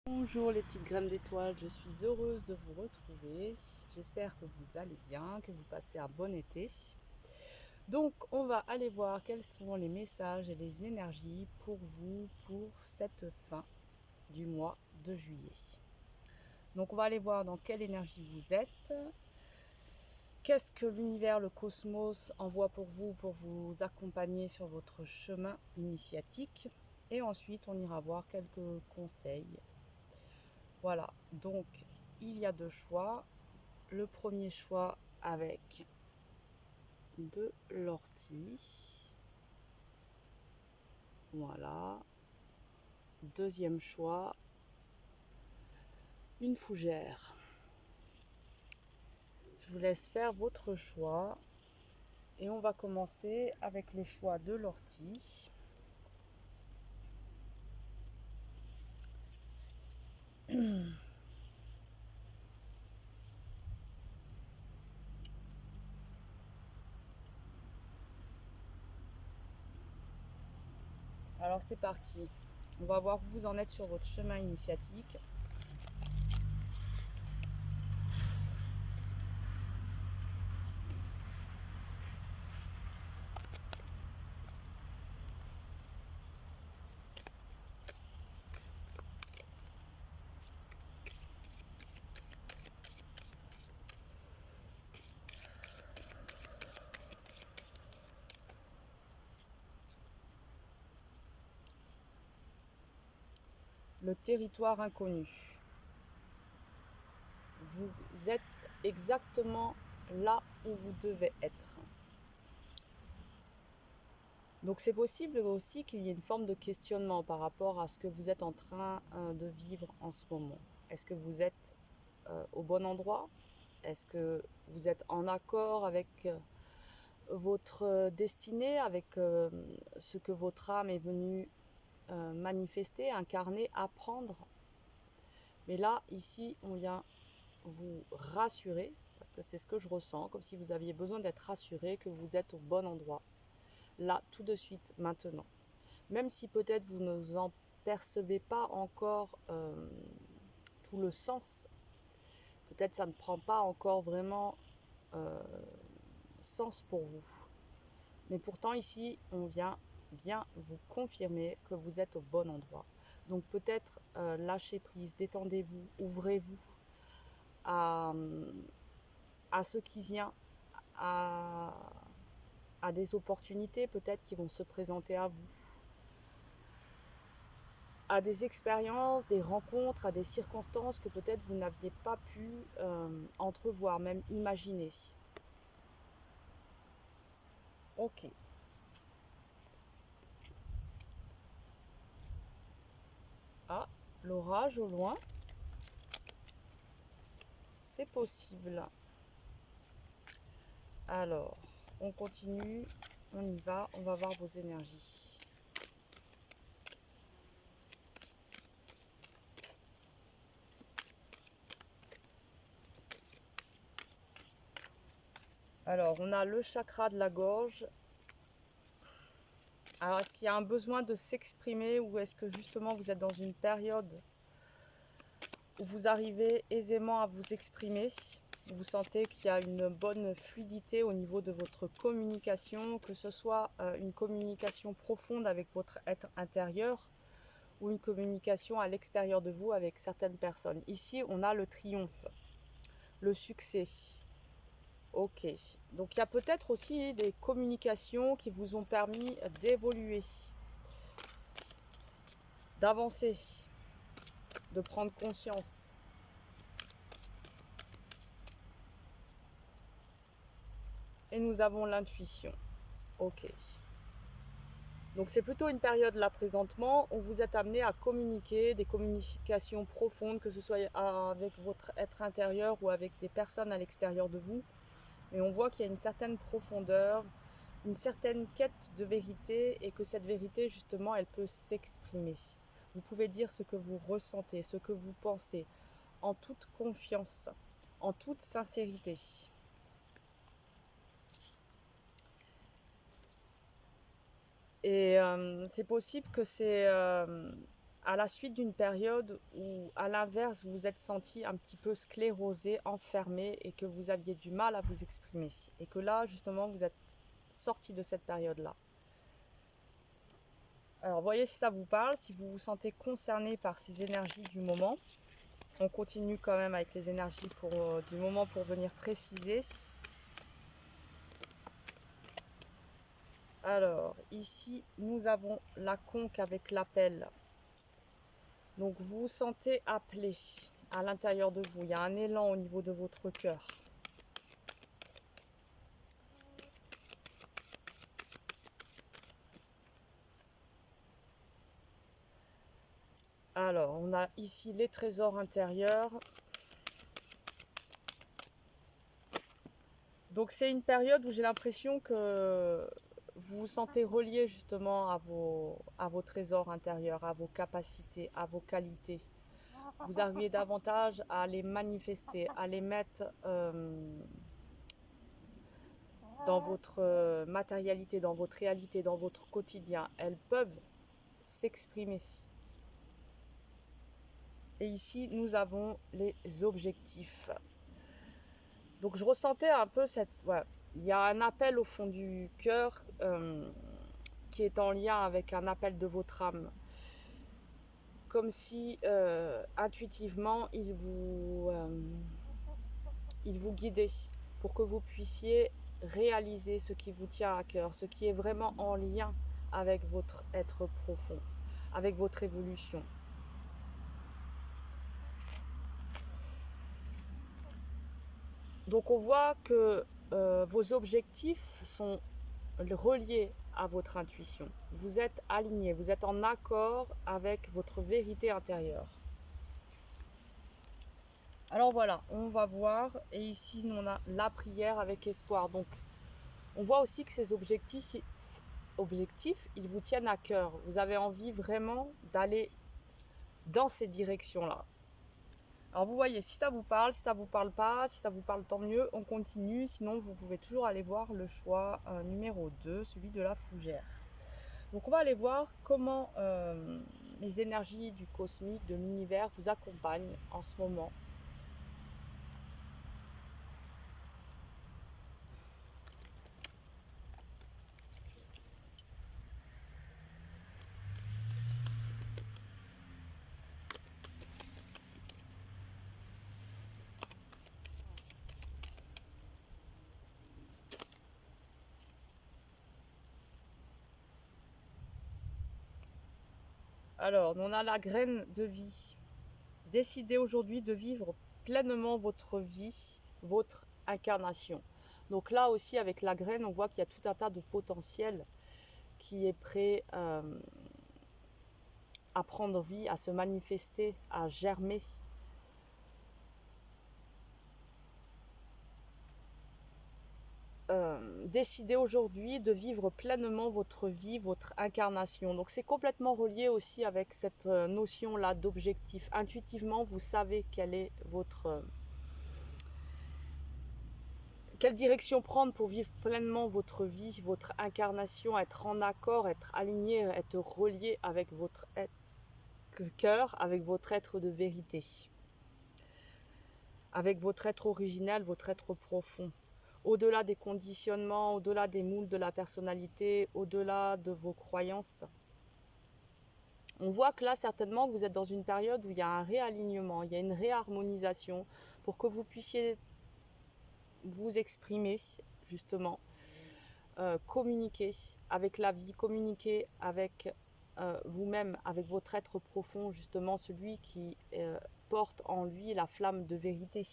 Bonjour les petites graines d'étoiles, je suis heureuse de vous retrouver. J'espère que vous allez bien, que vous passez un bon été. Donc on va aller voir quels sont les messages et les énergies pour vous pour cette fin du mois de juillet. Donc on va aller voir dans quelle énergie vous êtes. Qu'est-ce que l'univers, le cosmos envoie pour vous accompagner sur votre chemin initiatique. Et ensuite on ira voir quelques conseils. Voilà, donc il y a deux choix. Le premier choix avec de l'ortie. Voilà. Deuxième choix, une fougère. Je vous laisse faire votre choix. Et on va commencer avec le choix de l'ortie. Alors c'est parti. On va voir où vous en êtes sur votre chemin initiatique. Le territoire inconnu. Vous êtes exactement là où vous devez être. Donc c'est possible aussi qu'il y ait une forme de questionnement par rapport à ce que vous êtes en train de vivre en ce moment. Est-ce que vous êtes au bon endroit? Est-ce que vous êtes en accord avec votre destinée, avec ce que votre âme est venue manifester, incarner, apprendre? Mais là, ici, on vient vous rassurer, parce que c'est ce que je ressens, comme si vous aviez besoin d'être rassuré que vous êtes au bon endroit. Là, tout de suite, maintenant. Même si peut-être vous ne en percevez pas encore tout le sens, peut-être ça ne prend pas encore vraiment euh, sens pour vous. Mais pourtant ici, on vient bien vous confirmer que vous êtes au bon endroit. Donc peut-être lâchez prise, détendez-vous, ouvrez-vous à, à ce qui vient, à, à des opportunités peut-être qui vont se présenter à vous, à des expériences, des rencontres, à des circonstances que peut-être vous n'aviez pas pu entrevoir, même imaginer. Ok. Ah, l'orage au loin, c'est possible. Alors, on continue, on y va, on va voir vos énergies. Alors, on a le chakra de la gorge. Alors, est-ce qu'il y a un besoin de s'exprimer ou est-ce que justement vous êtes dans une période où vous arrivez aisément à vous exprimer? Vous sentez qu'il y a une bonne fluidité au niveau de votre communication, que ce soit une communication profonde avec votre être intérieur ou une communication à l'extérieur de vous avec certaines personnes. Ici, on a le triomphe, le succès. Ok, donc il y a peut-être aussi des communications qui vous ont permis d'évoluer, d'avancer, de prendre conscience. Et nous avons l'intuition. Ok. Donc c'est plutôt une période là présentement où vous êtes amené à communiquer, des communications profondes, que ce soit avec votre être intérieur ou avec des personnes à l'extérieur de vous. Et on voit qu'il y a une certaine profondeur, une certaine quête de vérité et que cette vérité justement elle peut s'exprimer. Vous pouvez dire ce que vous ressentez, ce que vous pensez, en toute confiance, en toute sincérité. Et c'est possible que c'est à la suite d'une période où, à l'inverse, vous vous êtes senti un petit peu sclérosé, enfermé et que vous aviez du mal à vous exprimer. Et que là, justement, vous êtes sorti de cette période-là. Alors, voyez si ça vous parle, si vous vous sentez concerné par ces énergies du moment. On continue quand même avec les énergies du moment pour venir préciser. Alors, ici, nous avons la conque avec l'appel. Donc, vous vous sentez appelé à l'intérieur de vous. Il y a un élan au niveau de votre cœur. Alors, on a ici les trésors intérieurs. Donc, c'est une période où j'ai l'impression que vous vous sentez relié justement à vos trésors intérieurs, à vos capacités, à vos qualités. Vous arrivez davantage à les manifester, à les mettre dans votre matérialité, dans votre réalité, dans votre quotidien. Elles peuvent s'exprimer. Et ici, nous avons les objectifs. Donc, je ressentais un peu cette... Ouais, il y a un appel au fond du cœur qui est en lien avec un appel de votre âme. Comme si, intuitivement, il vous guidait pour que vous puissiez réaliser ce qui vous tient à cœur, ce qui est vraiment en lien avec votre être profond, avec votre évolution. Donc on voit que vos objectifs sont reliés à votre intuition. Vous êtes aligné, vous êtes en accord avec votre vérité intérieure. Alors voilà, on va voir. Et ici, on a la prière avec espoir. Donc, on voit aussi que ces objectifs, ils vous tiennent à cœur. Vous avez envie vraiment d'aller dans ces directions-là. Alors, vous voyez, si ça vous parle, si ça vous parle pas, si ça vous parle, tant mieux, on continue. Sinon, vous pouvez toujours aller voir le choix numéro 2, celui de la fougère. Donc, on va aller voir comment les énergies du cosmique, de l'univers vous accompagnent en ce moment. Alors, on a la graine de vie. Décidez aujourd'hui de vivre pleinement votre vie, votre incarnation. Donc là aussi, avec la graine, on voit qu'il y a tout un tas de potentiel qui est prêt à prendre vie, à se manifester, à germer. Décidez aujourd'hui de vivre pleinement votre vie, votre incarnation. Donc c'est complètement relié aussi avec cette notion-là d'objectif. Intuitivement, vous savez quelle est quelle direction prendre pour vivre pleinement votre vie, votre incarnation, être en accord, être aligné, être relié avec votre cœur, avec votre être de vérité, avec votre être original, votre être profond. Au-delà des conditionnements, au-delà des moules de la personnalité, au-delà de vos croyances. On voit que là, certainement, vous êtes dans une période où il y a un réalignement, il y a une réharmonisation pour que vous puissiez vous exprimer, justement, communiquer avec la vie, communiquer avec vous-même, avec votre être profond, justement, celui qui porte en lui la flamme de vérité.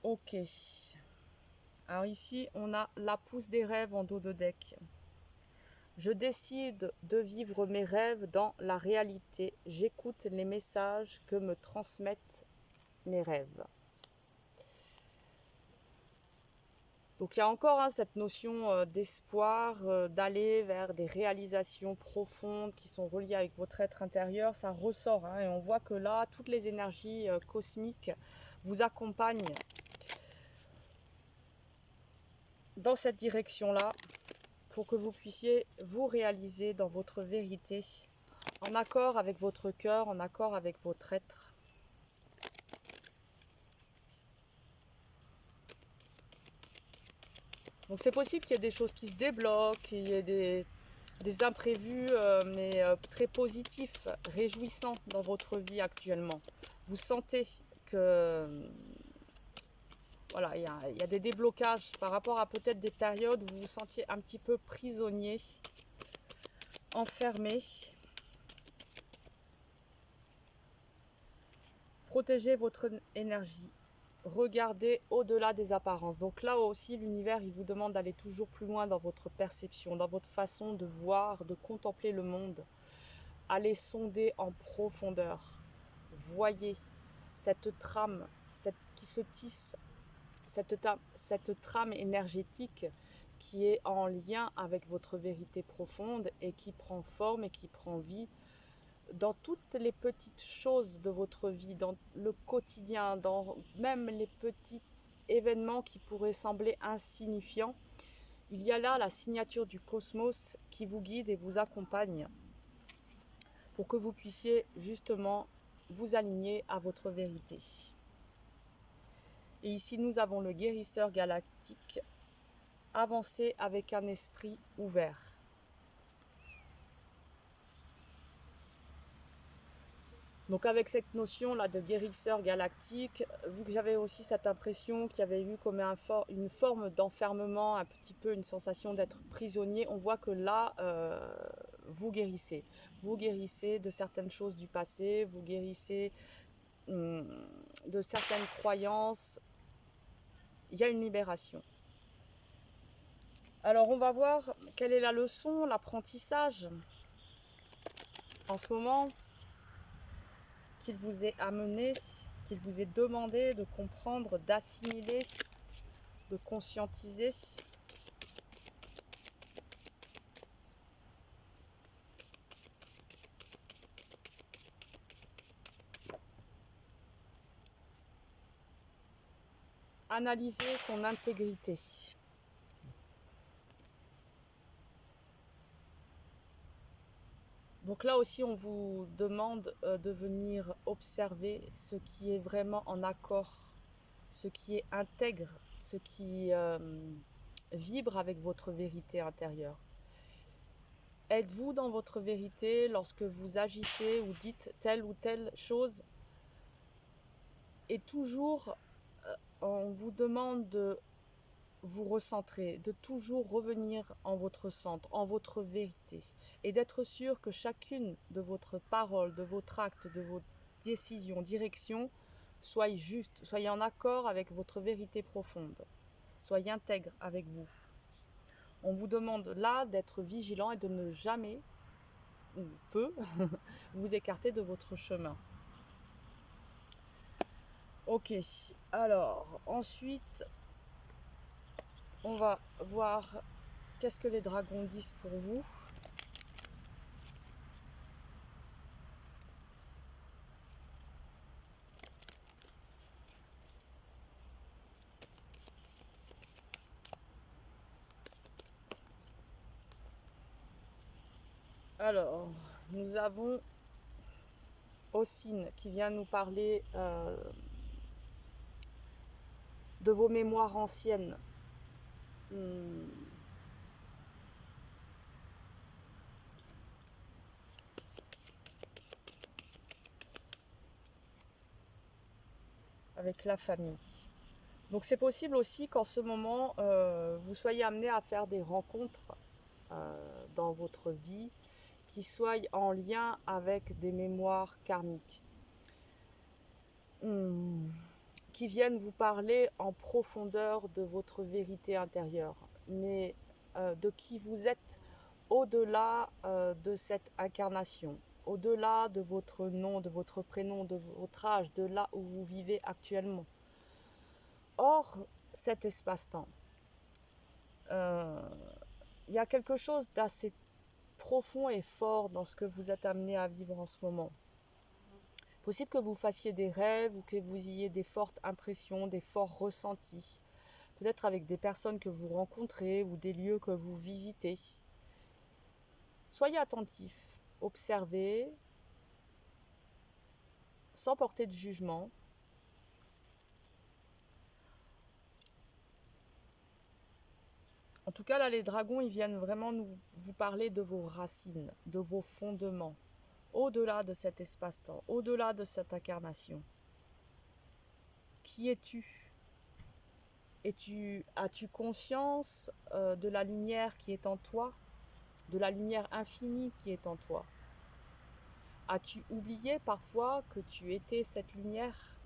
Ok. Alors ici, on a la pousse des rêves en dos de deck. Je décide de vivre mes rêves dans la réalité. J'écoute les messages que me transmettent mes rêves. Donc il y a encore cette notion d'espoir, d'aller vers des réalisations profondes qui sont reliées avec votre être intérieur. Ça ressort et on voit que là, toutes les énergies cosmiques vous accompagnent dans cette direction-là pour que vous puissiez vous réaliser dans votre vérité, en accord avec votre cœur, en accord avec votre être. Donc c'est possible qu'il y ait des choses qui se débloquent, qu'il y ait des imprévus, mais très positifs, réjouissants dans votre vie actuellement. Vous sentez que voilà, il y a des déblocages par rapport à peut-être des périodes où vous vous sentiez un petit peu prisonnier, enfermé. Protégez votre énergie. Regardez au-delà des apparences. Donc là aussi, l'univers, il vous demande d'aller toujours plus loin dans votre perception, dans votre façon de voir, de contempler le monde. Allez sonder en profondeur. Voyez cette trame qui se tisse, cette trame énergétique qui est en lien avec votre vérité profonde et qui prend forme et qui prend vie dans toutes les petites choses de votre vie, dans le quotidien, dans même les petits événements qui pourraient sembler insignifiants. Il y a là la signature du cosmos qui vous guide et vous accompagne pour que vous puissiez justement vous aligner à votre vérité. Et ici, nous avons le guérisseur galactique. Avancez avec un esprit ouvert. Donc avec cette notion-là de guérisseur galactique, vu que j'avais aussi cette impression qu'il y avait eu comme une forme d'enfermement, un petit peu une sensation d'être prisonnier, on voit que là, vous guérissez. Vous guérissez de certaines choses du passé, vous guérissez de certaines croyances. Il y a une libération. Alors on va voir quelle est la leçon, l'apprentissage en ce moment qu'il vous est amené, qu'il vous est demandé de comprendre, d'assimiler, de conscientiser. Analyser son intégrité. Donc là aussi, on vous demande de venir observer ce qui est vraiment en accord, ce qui est intègre, ce qui vibre avec votre vérité intérieure. Êtes-vous dans votre vérité lorsque vous agissez ou dites telle ou telle chose? Et toujours, on vous demande de vous recentrer, de toujours revenir en votre centre, en votre vérité, et d'être sûr que chacune de votre parole, de votre acte, de vos décisions, directions, soit juste, soyez en accord avec votre vérité profonde, soyez intègre avec vous. On vous demande là d'être vigilant et de ne jamais, ou peu, vous écarter de votre chemin. Ok, alors ensuite, on va voir qu'est-ce que les dragons disent pour vous. Alors, nous avons Ossine qui vient nous parler de vos mémoires anciennes. Avec la famille. Donc c'est possible aussi qu'en ce moment, vous soyez amené à faire des rencontres dans votre vie qui soient en lien avec des mémoires karmiques. Qui viennent vous parler en profondeur de votre vérité intérieure, mais de qui vous êtes au-delà de cette incarnation, au-delà de votre nom, de votre prénom, de votre âge, de là où vous vivez actuellement. Hors cet espace-temps, il y a quelque chose d'assez profond et fort dans ce que vous êtes amené à vivre en ce moment. Possible que vous fassiez des rêves ou que vous ayez des fortes impressions, des forts ressentis peut-être avec des personnes que vous rencontrez ou des lieux que vous visitez. Soyez attentifs, observez, sans porter de jugement. En tout cas, là, les dragons, ils viennent vraiment vous parler de vos racines, de vos fondements, au-delà de cet espace-temps, au-delà de cette incarnation. Qui es-tu? As-tu conscience de la lumière qui est en toi, de la lumière infinie qui est en toi? As-tu oublié parfois que tu étais cette lumière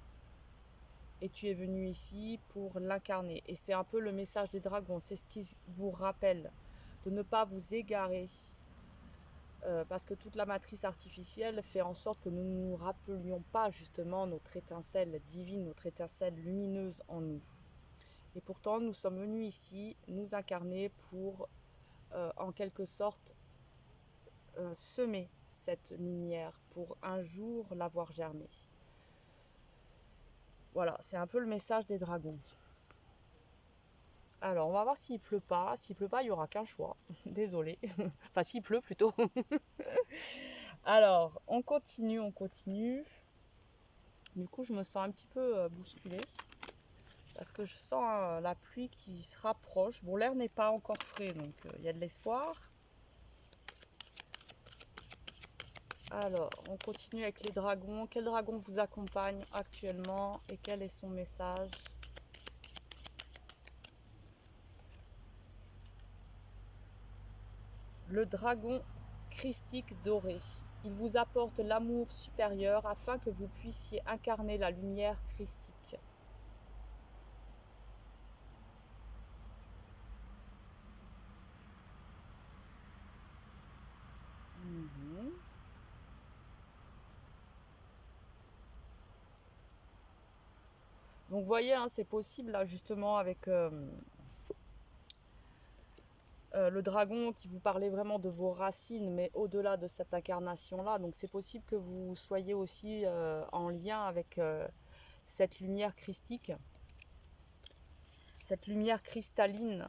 et tu es venu ici pour l'incarner? Et c'est un peu le message des dragons, c'est ce qui vous rappelle de ne pas vous égarer, parce que toute la matrice artificielle fait en sorte que nous ne nous rappelions pas justement notre étincelle divine, notre étincelle lumineuse en nous. Et pourtant, nous sommes venus ici nous incarner pour, en quelque sorte, semer cette lumière, pour un jour la voir germer. Voilà, c'est un peu le message des dragons. Alors, on va voir s'il pleut pas. S'il pleut pas, il n'y aura qu'un choix. Désolée. Enfin, s'il pleut plutôt. Alors, on continue, on continue. Du coup, je me sens un petit peu bousculée. Parce que je sens la pluie qui se rapproche. Bon, l'air n'est pas encore frais, donc il y a de l'espoir. Alors, on continue avec les dragons. Quel dragon vous accompagne actuellement et quel est son message? Le dragon christique doré. Il vous apporte l'amour supérieur afin que vous puissiez incarner la lumière christique. Mhm. Donc, vous voyez, hein, c'est possible là justement avec le dragon qui vous parlait vraiment de vos racines, mais au-delà de cette incarnation-là. Donc, c'est possible que vous soyez aussi en lien avec cette lumière christique, cette lumière cristalline.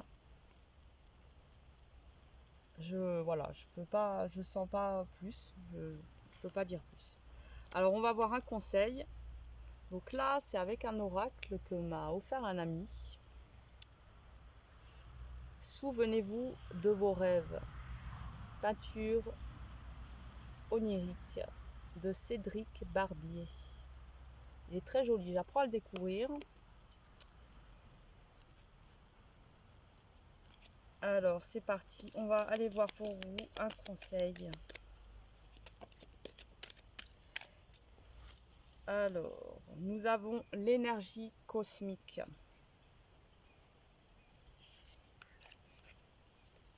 Je sens pas plus, je peux pas dire plus. Alors, on va voir un conseil. Donc là, c'est avec un oracle que m'a offert un ami. Souvenez-vous de vos rêves. Peinture onirique de Cédric Barbier. Il est très joli, j'apprends à le découvrir. Alors, c'est parti, on va aller voir pour vous un conseil. Alors, nous avons l'énergie cosmique.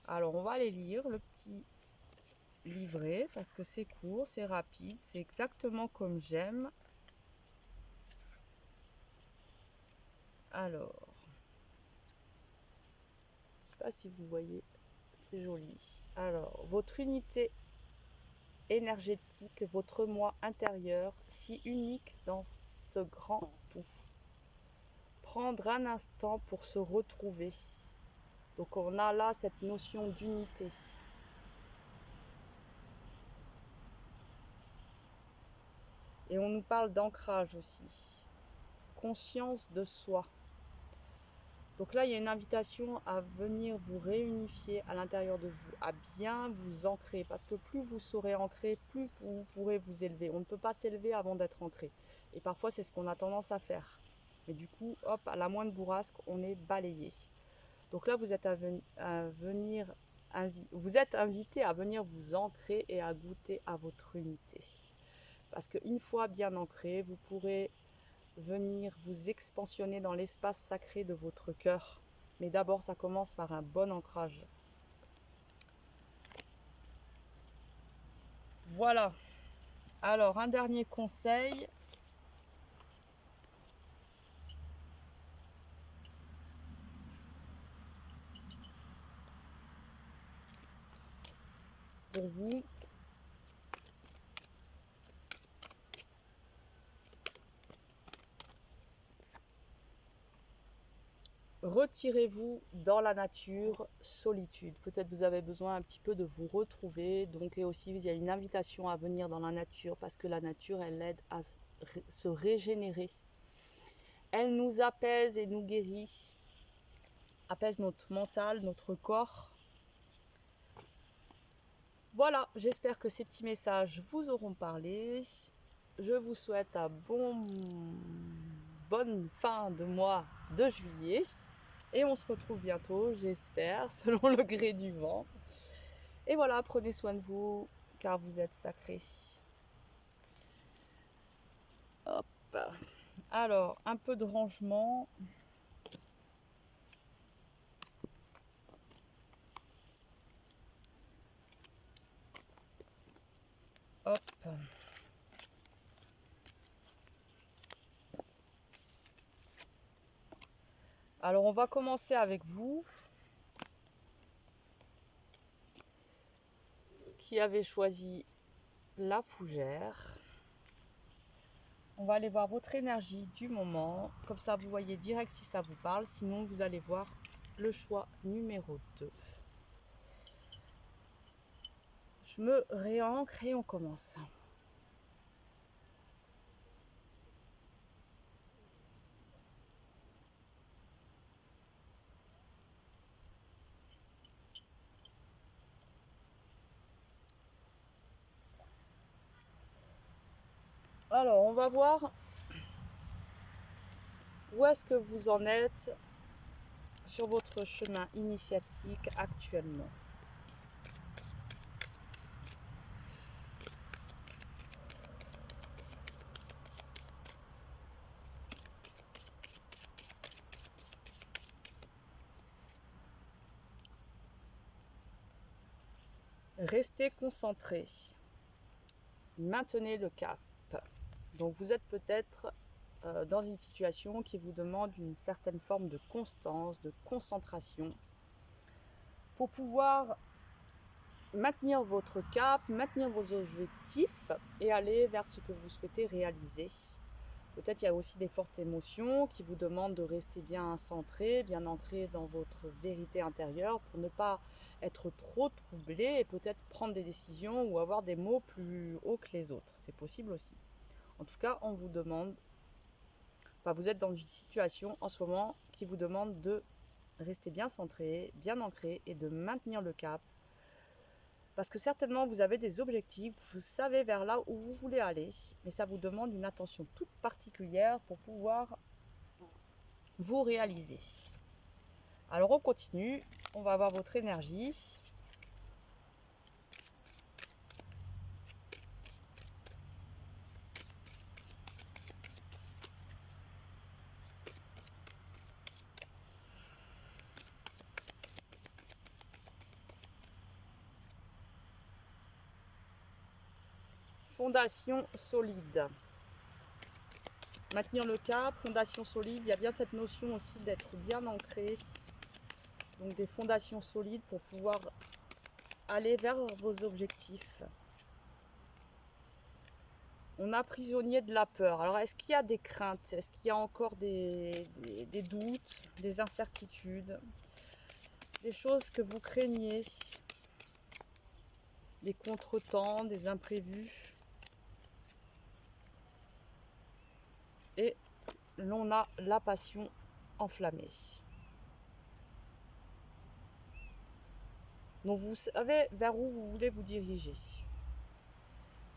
Alors, on va aller lire le petit livret parce que c'est court, c'est rapide, c'est exactement comme j'aime. Alors, je sais pas si vous voyez, c'est joli. Alors, votre unité énergétique, votre moi intérieur, si unique dans ce grand tout. Prendre un instant pour se retrouver. Donc on a là cette notion d'unité. Et on nous parle d'ancrage aussi. Conscience de soi. Donc là, il y a une invitation à venir vous réunifier à l'intérieur de vous, à bien vous ancrer. Parce que plus vous saurez ancrer, plus vous pourrez vous élever. On ne peut pas s'élever avant d'être ancré. Et parfois, c'est ce qu'on a tendance à faire. Et du coup, hop, à la moindre bourrasque, on est balayé. Donc là, vous êtes vous êtes invité à venir vous ancrer et à goûter à votre unité. Parce qu'une fois bien ancré, vous pourrez venir vous expansionner dans l'espace sacré de votre cœur. Mais d'abord, ça commence par un bon ancrage. Voilà. Alors, un dernier conseil. Pour vous. retirez-vous dans la nature, solitude. Peut-être vous avez besoin un petit peu de vous retrouver. Donc, et aussi, il y a une invitation à venir dans la nature parce que la nature, elle aide à se régénérer. Elle nous apaise et nous guérit, apaise notre mental, notre corps. Voilà, j'espère que ces petits messages vous auront parlé. Je vous souhaite un bonne fin de mois de juillet. Et on se retrouve bientôt, j'espère, selon le gré du vent. Et voilà, prenez soin de vous, car vous êtes sacrés. Hop. Alors, un peu de rangement. Hop. Alors, on va commencer avec vous, qui avez choisi la fougère. On va aller voir votre énergie du moment. Comme ça, vous voyez direct si ça vous parle. Sinon, vous allez voir le choix numéro 2. Je me réancre et on commence. Alors, on va voir où est-ce que vous en êtes sur votre chemin initiatique actuellement. Restez concentré. Maintenez le cap. Donc vous êtes peut-être dans une situation qui vous demande une certaine forme de constance, de concentration pour pouvoir maintenir votre cap, maintenir vos objectifs et aller vers ce que vous souhaitez réaliser. Peut-être il y a aussi des fortes émotions qui vous demandent de rester bien centré, bien ancré dans votre vérité intérieure pour ne pas être trop troublé et peut-être prendre des décisions ou avoir des mots plus hauts que les autres. C'est possible aussi. En tout cas, on vous demande, enfin vous êtes dans une situation en ce moment qui vous demande de rester bien centré, bien ancré et de maintenir le cap. Parce que certainement vous avez des objectifs, vous savez vers là où vous voulez aller, mais ça vous demande une attention toute particulière pour pouvoir vous réaliser. Alors on continue, on va avoir votre énergie. Fondation solide. Maintenir le cap, fondation solide, il y a bien cette notion aussi d'être bien ancré. Donc des fondations solides pour pouvoir aller vers vos objectifs. On a prisonnier de la peur. Alors est-ce qu'il y a des craintes? Est-ce qu'il y a encore des doutes, des incertitudes, des choses que vous craignez, des contretemps, des imprévus? Et l'on a la passion enflammée. Donc vous savez vers où vous voulez vous diriger.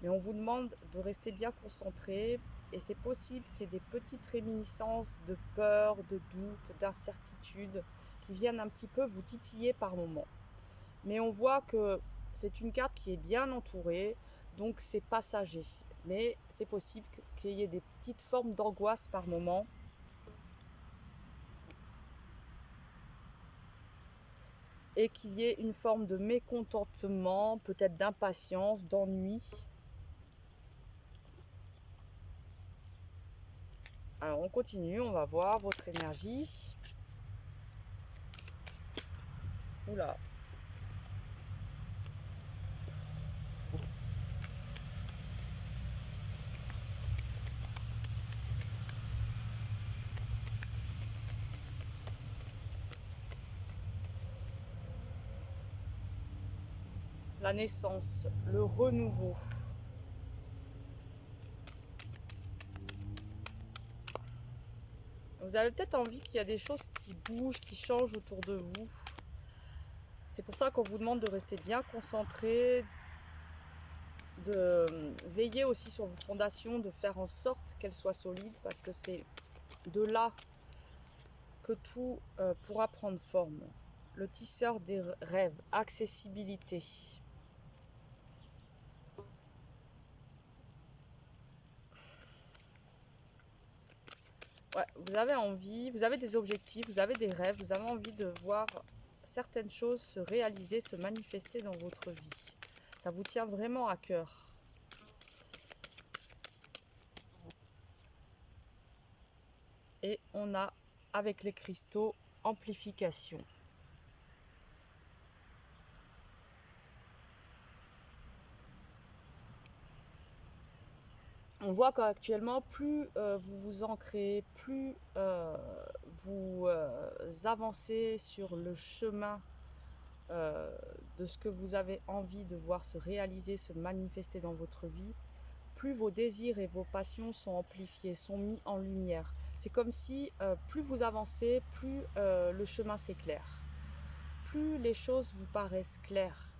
Mais on vous demande de rester bien concentré et c'est possible qu'il y ait des petites réminiscences de peur, de doute, d'incertitude qui viennent un petit peu vous titiller par moments. Mais on voit que c'est une carte qui est bien entourée, donc c'est passager. Mais c'est possible qu'il y ait des petites formes d'angoisse par moment. Et qu'il y ait une forme de mécontentement, peut-être d'impatience, d'ennui. Alors on continue, on va voir votre énergie. Oula. la naissance, le renouveau. Vous avez peut-être envie qu'il y a des choses qui bougent, qui changent autour de vous. C'est pour ça qu'on vous demande de rester bien concentré, de veiller aussi sur vos fondations, de faire en sorte qu'elles soient solides, parce que c'est de là que tout pourra prendre forme. Le tisseur des rêves, accessibilité. Ouais, vous avez envie, vous avez des objectifs, vous avez des rêves, vous avez envie de voir certaines choses se réaliser, se manifester dans votre vie. Ça vous tient vraiment à cœur. Et on a, avec les cristaux, amplification. On voit qu'actuellement, plus vous vous ancrez, plus vous avancez sur le chemin de ce que vous avez envie de voir se réaliser, se manifester dans votre vie, plus vos désirs et vos passions sont amplifiés, sont mis en lumière. C'est comme si plus vous avancez, plus le chemin s'éclaire, plus les choses vous paraissent claires.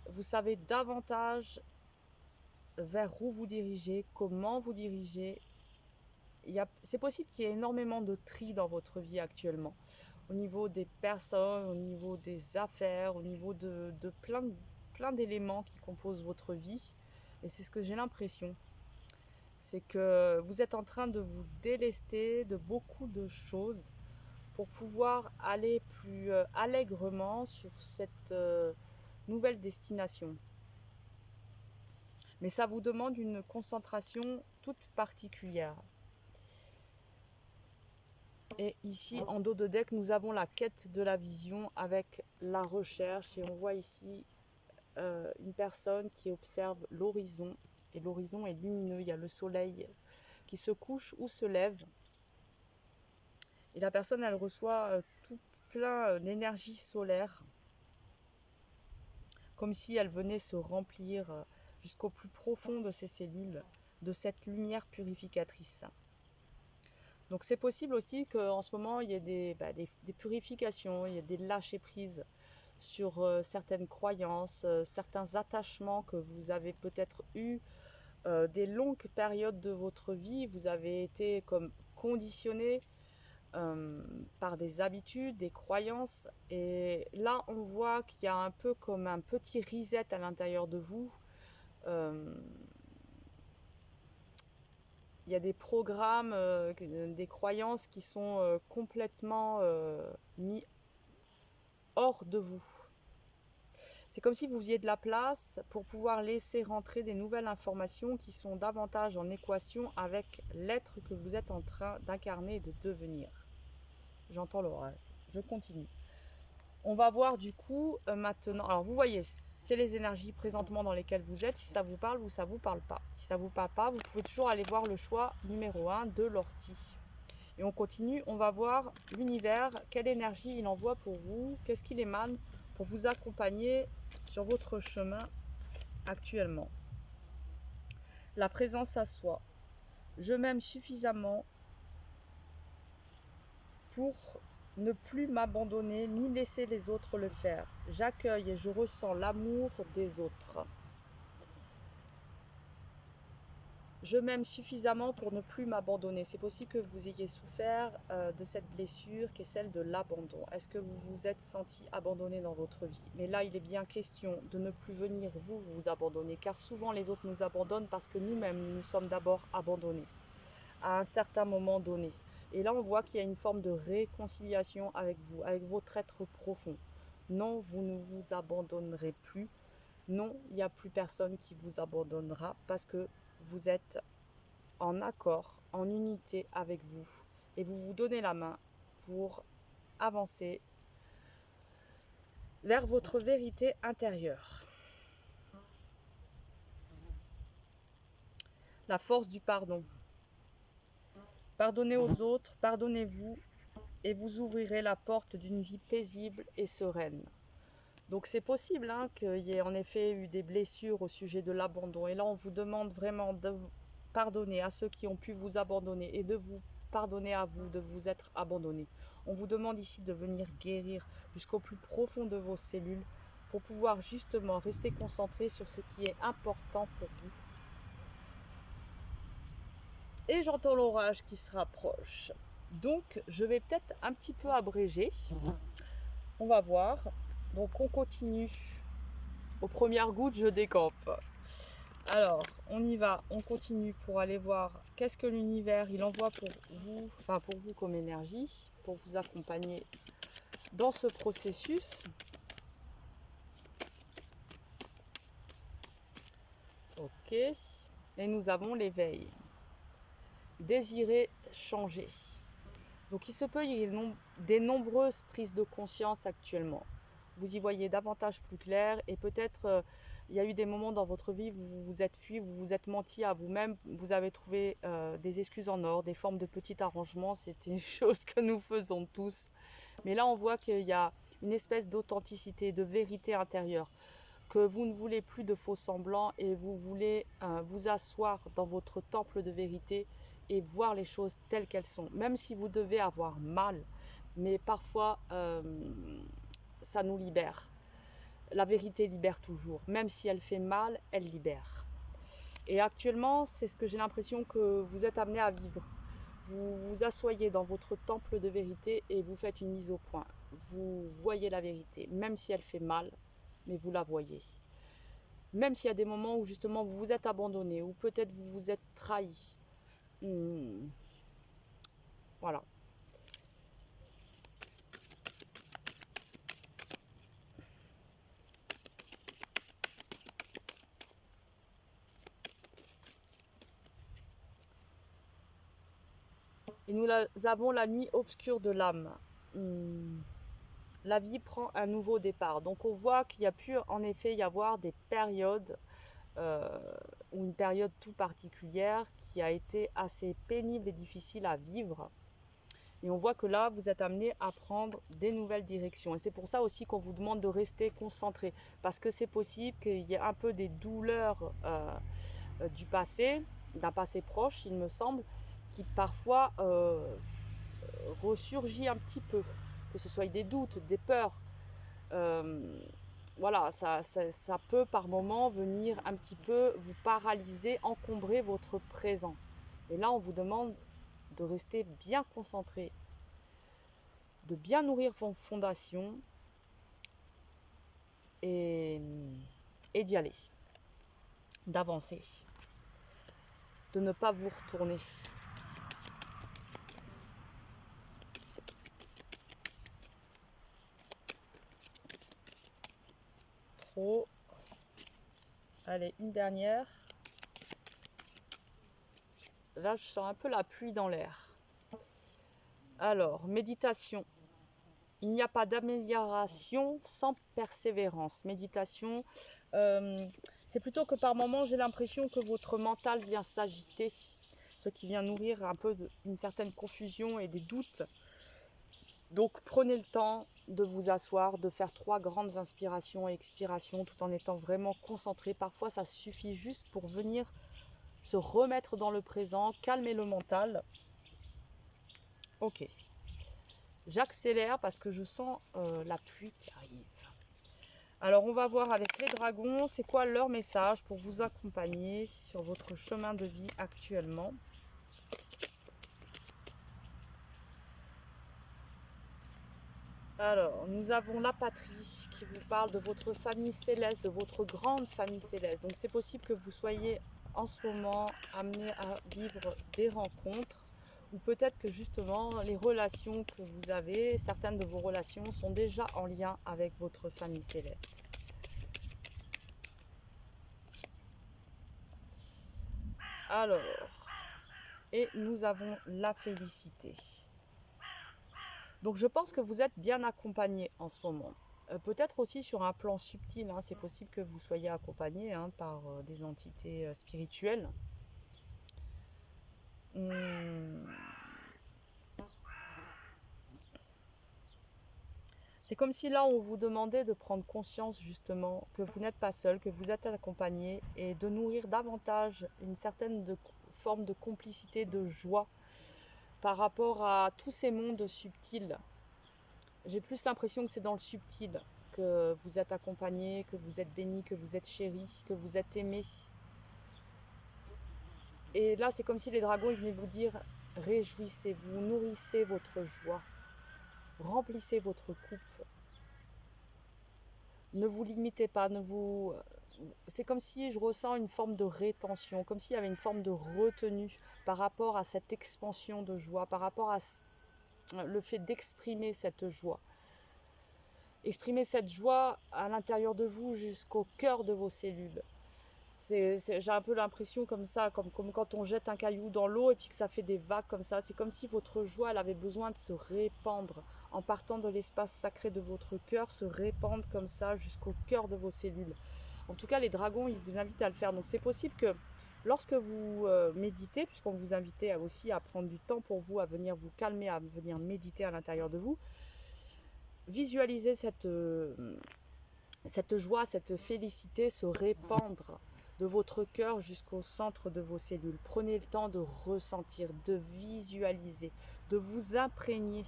Vous savez davantage vers où vous dirigez, comment vous dirigez. C'est possible qu'il y ait énormément de tri dans votre vie actuellement, au niveau des personnes, au niveau des affaires, au niveau de plein d'éléments qui composent votre vie. Et c'est ce que j'ai l'impression. C'est que vous êtes en train de vous délester de beaucoup de choses pour pouvoir aller plus allègrement sur cette nouvelle destination. Mais ça vous demande une concentration toute particulière. Et ici, en dos de deck, nous avons la quête de la vision avec la recherche. Et on voit ici une personne qui observe l'horizon. Et l'horizon est lumineux, il y a le soleil qui se couche ou se lève. Et la personne, elle reçoit tout plein d'énergie solaire, comme si elle venait se remplir jusqu'au plus profond de ses cellules de cette lumière purificatrice. Donc c'est possible aussi qu'en ce moment, il y ait des purifications, il y ait des lâcher-prises sur certaines croyances, certains attachements que vous avez peut-être eus des longues périodes de votre vie. Vous avez été comme conditionné par des habitudes, des croyances. Et là, on voit qu'il y a un peu comme un petit reset à l'intérieur de vous. Il y a des programmes, des croyances qui sont complètement mis hors de vous. C'est comme si vous faisiez de la place pour pouvoir laisser rentrer des nouvelles informations qui sont davantage en équation avec l'être que vous êtes en train d'incarner et de devenir. J'entends l'orage. Je continue. On va voir du coup maintenant. Alors vous voyez, c'est les énergies présentement dans lesquelles vous êtes. Si ça vous parle ou ça vous parle pas. Si ça vous parle pas, vous pouvez toujours aller voir le choix numéro 1 de l'ortie. Et on continue, on va voir l'univers, quelle énergie il envoie pour vous, qu'est-ce qu'il émane pour vous accompagner sur votre chemin actuellement. La présence à soi. Je m'aime suffisamment pour ne plus m'abandonner ni laisser les autres le faire. J'accueille et je ressens l'amour des autres. Je m'aime suffisamment pour ne plus m'abandonner. C'est possible que vous ayez souffert de cette blessure qui est celle de l'abandon. Est-ce que vous vous êtes senti abandonné dans votre vie? Mais là, il est bien question de ne plus venir vous abandonner, car souvent les autres nous abandonnent parce que nous-mêmes, nous nous sommes d'abord abandonnés à un certain moment donné. Et là, on voit qu'il y a une forme de réconciliation avec vous, avec votre être profond. Non, vous ne vous abandonnerez plus. Non, il n'y a plus personne qui vous abandonnera parce que vous êtes en accord, en unité avec vous. Et vous vous donnez la main pour avancer vers votre vérité intérieure. La force du pardon. Pardonnez aux autres, pardonnez-vous et vous ouvrirez la porte d'une vie paisible et sereine. Donc c'est possible hein, qu'il y ait en effet eu des blessures au sujet de l'abandon. Et là, on vous demande vraiment de pardonner à ceux qui ont pu vous abandonner et de vous pardonner à vous, de vous être abandonné. On vous demande ici de venir guérir jusqu'au plus profond de vos cellules pour pouvoir justement rester concentré sur ce qui est important pour vous. Et j'entends l'orage qui se rapproche. Donc, je vais peut-être un petit peu abréger. On va voir. Donc, on continue. Aux premières gouttes, je décampe. Alors, on y va, on continue pour aller voir qu'est-ce que l'univers il envoie pour vous, enfin pour vous comme énergie, pour vous accompagner dans ce processus. Ok, et nous avons l'éveil. Désirer changer. Donc il se peut qu'il y ait des nombreuses prises de conscience actuellement. Vous y voyez davantage plus clair et peut-être il y a eu des moments dans votre vie où vous vous êtes fui, vous vous êtes menti à vous-même, vous avez trouvé des excuses en or, des formes de petits arrangements, c'est une chose que nous faisons tous. Mais là on voit qu'il y a une espèce d'authenticité, de vérité intérieure, que vous ne voulez plus de faux semblants et vous voulez vous asseoir dans votre temple de vérité et voir les choses telles qu'elles sont, même si vous devez avoir mal, mais parfois ça nous libère. La vérité libère toujours, même si elle fait mal, elle libère. Et actuellement, c'est ce que j'ai l'impression que vous êtes amené à vivre. Vous vous asseyez dans votre temple de vérité et vous faites une mise au point. Vous voyez la vérité, même si elle fait mal, mais vous la voyez. Même s'il y a des moments où justement vous vous êtes abandonné, ou peut-être vous vous êtes trahi. Voilà. Et nous avons la nuit obscure de l'âme. La vie prend un nouveau départ. Donc on voit qu'il y a pu en effet y avoir des périodes, ou une période tout particulière qui a été assez pénible et difficile à vivre. Et on voit que là, vous êtes amené à prendre des nouvelles directions. Et c'est pour ça aussi qu'on vous demande de rester concentré. Parce que c'est possible qu'il y ait un peu des douleurs du passé, d'un passé proche, il me semble, qui parfois ressurgit un petit peu. Que ce soit des doutes, des peurs. Voilà, ça peut par moment venir un petit peu vous paralyser, encombrer votre présent. Et là, on vous demande de rester bien concentré, de bien nourrir vos fondations et d'y aller, d'avancer, de ne pas vous retourner. Trop. Allez, une dernière. Là, je sens un peu la pluie dans l'air. Alors, méditation. Il n'y a pas d'amélioration sans persévérance. Méditation, c'est plutôt que par moments, j'ai l'impression que votre mental vient s'agiter, ce qui vient nourrir un peu une certaine confusion et des doutes. Donc, prenez le temps de vous asseoir, de faire 3 grandes inspirations et expirations tout en étant vraiment concentré. Parfois, ça suffit juste pour venir se remettre dans le présent, calmer le mental. Ok. J'accélère parce que je sens la pluie qui arrive. Alors, on va voir avec les dragons, c'est quoi leur message pour vous accompagner sur votre chemin de vie actuellement. Alors, nous avons la patrie qui vous parle de votre famille céleste, de votre grande famille céleste. Donc, c'est possible que vous soyez en ce moment amené à vivre des rencontres ou peut-être que justement les relations que vous avez, certaines de vos relations sont déjà en lien avec votre famille céleste. Alors, et nous avons la félicité. Donc je pense que vous êtes bien accompagné en ce moment. Peut-être aussi sur un plan subtil, hein, c'est possible que vous soyez accompagné par des entités spirituelles. C'est comme si là, on vous demandait de prendre conscience justement que vous n'êtes pas seul, que vous êtes accompagné et de nourrir davantage une certaine forme de complicité, de joie par rapport à tous ces mondes subtils. J'ai plus l'impression que c'est dans le subtil que vous êtes accompagné, que vous êtes béni, que vous êtes chéri, que vous êtes aimé. Et là, c'est comme si les dragons ils venaient vous dire, réjouissez-vous, nourrissez votre joie, remplissez votre coupe. Ne vous limitez pas, c'est comme si je ressens une forme de rétention, comme s'il y avait une forme de retenue par rapport à cette expansion de joie, par rapport à le fait d'exprimer cette joie. Exprimer cette joie à l'intérieur de vous jusqu'au cœur de vos cellules. J'ai un peu l'impression comme ça, comme quand on jette un caillou dans l'eau et puis que ça fait des vagues comme ça. C'est comme si votre joie, elle avait besoin de se répandre en partant de l'espace sacré de votre cœur, se répandre comme ça jusqu'au cœur de vos cellules. En tout cas, les dragons, ils vous invitent à le faire. Donc c'est possible que lorsque vous méditez, puisqu'on vous invite aussi à prendre du temps pour vous, à venir vous calmer, à venir méditer à l'intérieur de vous, visualisez cette joie, cette félicité se répandre de votre cœur jusqu'au centre de vos cellules. Prenez le temps de ressentir, de visualiser, de vous imprégner.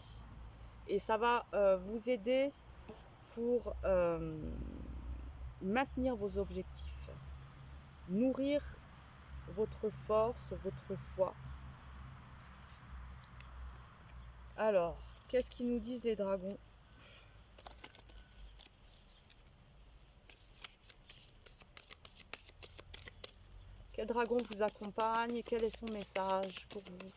Et ça va vous aider pour maintenir vos objectifs, nourrir votre force, votre foi. Alors, qu'est-ce qu'ils nous disent les dragons ? Quel dragon vous accompagne et quel est son message pour vous ?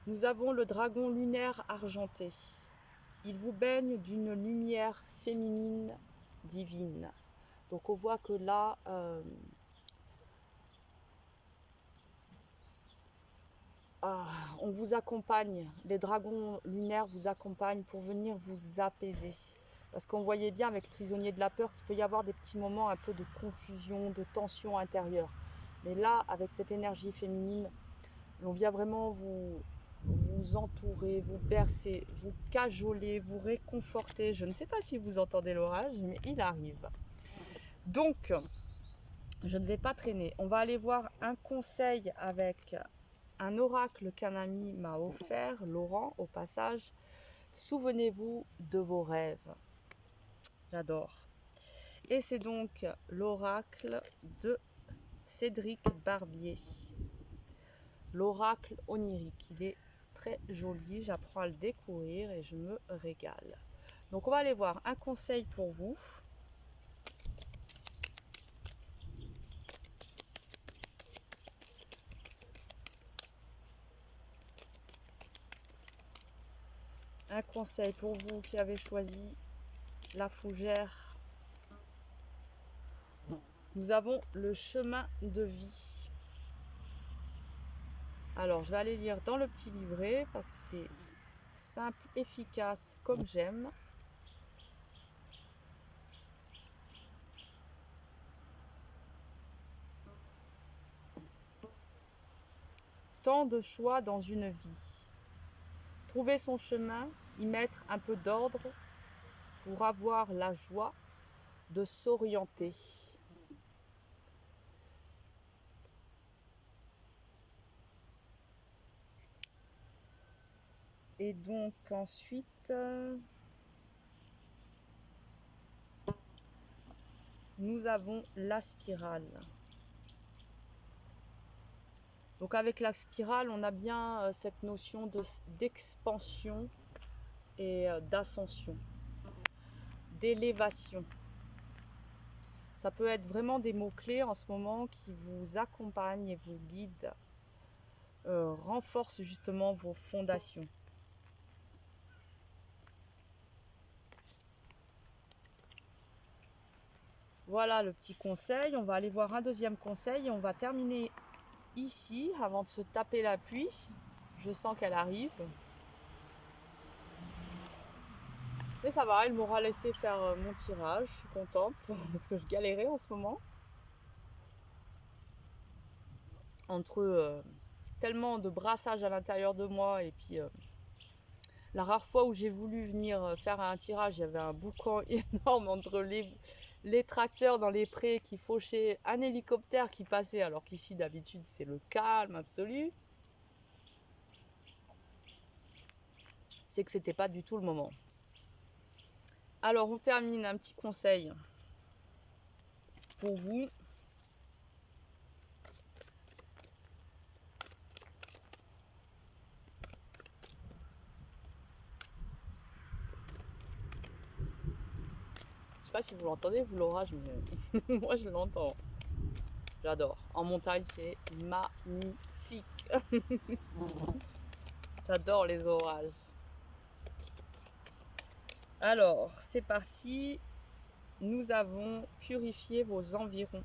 Nous avons le dragon lunaire argenté. Il vous baigne d'une lumière féminine divine. Donc on voit que là, on vous accompagne. Les dragons lunaires vous accompagnent pour venir vous apaiser. Parce qu'on voyait bien avec Prisonnier de la peur qu'il peut y avoir des petits moments un peu de confusion, de tension intérieure. Mais là, avec cette énergie féminine, on vient vraiment vous entourer, vous bercer, vous cajoler, vous réconforter. Je ne sais pas si vous entendez l'orage, mais il arrive. Donc, je ne vais pas traîner. On va aller voir un conseil avec un oracle qu'un ami m'a offert, Laurent, au passage. Souvenez-vous de vos rêves. J'adore. Et c'est donc l'oracle de Cédric Barbier. L'oracle onirique. Il est très joli, j'apprends à le découvrir et je me régale. Donc on va aller voir un conseil pour vous. Un conseil pour vous qui avez choisi la fougère. Nous avons le chemin de vie. Alors je vais aller lire dans le petit livret parce qu'il est simple, efficace comme j'aime. Tant de choix dans une vie. Trouver son chemin, y mettre un peu d'ordre pour avoir la joie de s'orienter. Et donc ensuite, nous avons la spirale. Donc avec la spirale, on a bien cette notion d'expansion et d'ascension, d'élévation. Ça peut être vraiment des mots-clés en ce moment qui vous accompagnent et vous guident, renforcent justement vos fondations. Voilà le petit conseil. On va aller voir un deuxième conseil et on va terminer ici avant de se taper la pluie. Je sens qu'elle arrive. Mais ça va, elle m'aura laissé faire mon tirage. Je suis contente parce que je galérais en ce moment. Entre tellement de brassage à l'intérieur de moi et puis La rare fois où j'ai voulu venir faire un tirage, il y avait un boucan énorme entre les tracteurs dans les prés qui fauchaient, un hélicoptère qui passait, alors qu'ici d'habitude c'est le calme absolu. C'est que c'était pas du tout le moment. Alors on termine, un petit conseil pour vous. Je sais pas si vous l'entendez, vous, l'orage, mais moi je l'entends. J'adore. En montagne, c'est magnifique. J'adore les orages. Alors, c'est parti. Nous avons purifié vos environs.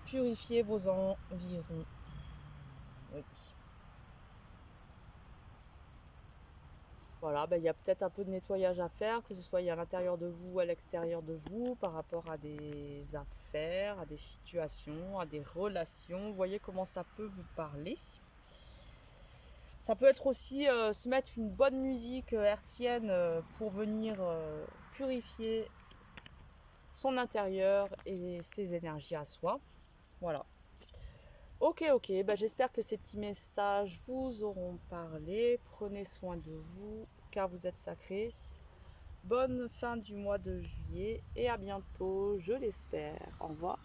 Purifier vos environs. Oui. Voilà, ben, il y a peut-être un peu de nettoyage à faire, que ce soit à l'intérieur de vous ou à l'extérieur de vous, par rapport à des affaires, à des situations, à des relations. Vous voyez comment ça peut vous parler. Ça peut être aussi se mettre une bonne musique hertzienne pour venir purifier son intérieur et ses énergies à soi. Voilà. Ok, bah, j'espère que ces petits messages vous auront parlé. Prenez soin de vous, car vous êtes sacrés. Bonne fin du mois de juillet et à bientôt, je l'espère. Au revoir.